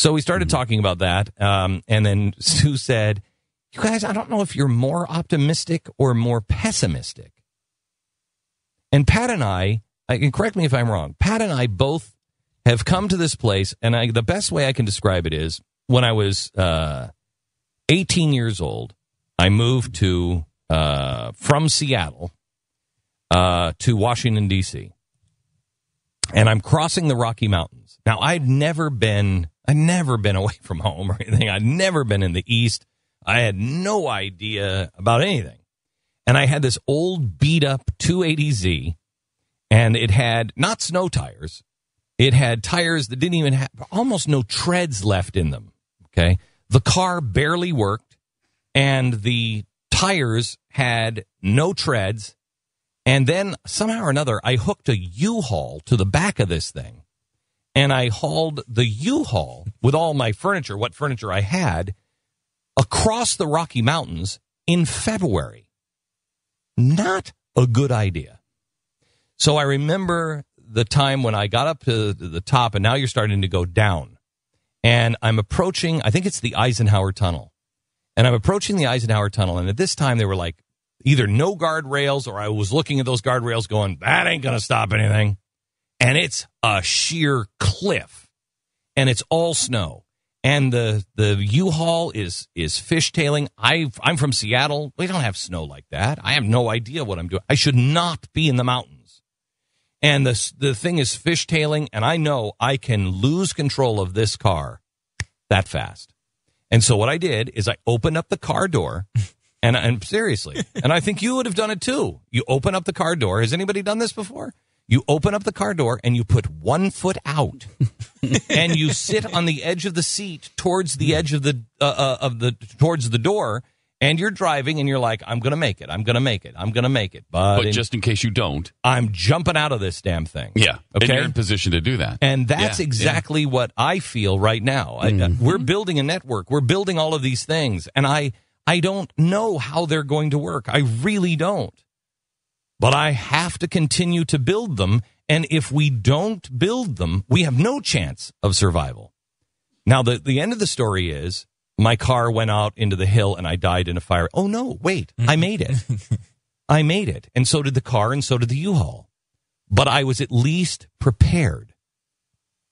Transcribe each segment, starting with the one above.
So we started talking about that, and then Sue said, you guys, I don't know if you're more optimistic or more pessimistic. And Pat and I can correct me if I'm wrong, Pat and I both have come to this place, and the best way I can describe it is when I was 18 years old, I moved from Seattle to Washington, D.C., and I'm crossing the Rocky Mountains. Now, I'd never been away from home or anything. I'd never been in the East. I had no idea about anything. And I had this old beat-up 280Z, and it had not snow tires. It had tires that didn't even have almost no treads left in them, okay? The car barely worked, and the tires had no treads. And then somehow or another, I hooked a U-Haul to the back of this thing. And I hauled the U-Haul with all my furniture, what furniture I had, across the Rocky Mountains in February. Not a good idea. So I remember the time when I got up to the top, and now you're starting to go down. And I'm approaching, I think it's the Eisenhower Tunnel. And I'm approaching the Eisenhower Tunnel, and at this time they were like either no guardrails, or I was looking at those guardrails going, that ain't going to stop anything. And it's a sheer cliff, and it's all snow. And the U-Haul is fishtailing. I'm from Seattle. We don't have snow like that. I have no idea what I'm doing. I should not be in the mountains. And the thing is fishtailing, and I know I can lose control of this car that fast. And so what I did is I opened up the car door, and seriously, and I think you would have done it too. You open up the car door. Has anybody done this before? You open up the car door and you put 1 foot out, and you sit on the edge of the seat towards the edge of towards the door, and you're driving and you're like, I'm going to make it. I'm going to make it. I'm going to make it. But just in case you don't, I'm jumping out of this damn thing. Yeah. Okay. And you're in position to do that. And that's exactly what I feel right now. We're building a network. We're building all of these things, and I don't know how they're going to work. I really don't. But I have to continue to build them, and if we don't build them, we have no chance of survival. Now, the end of the story is my car went out into the hill, and I died in a fire. Oh, no, wait, I made it. I made it, and so did the car, and so did the U-Haul. But I was at least prepared.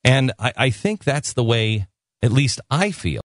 And I think that's the way, at least I feel.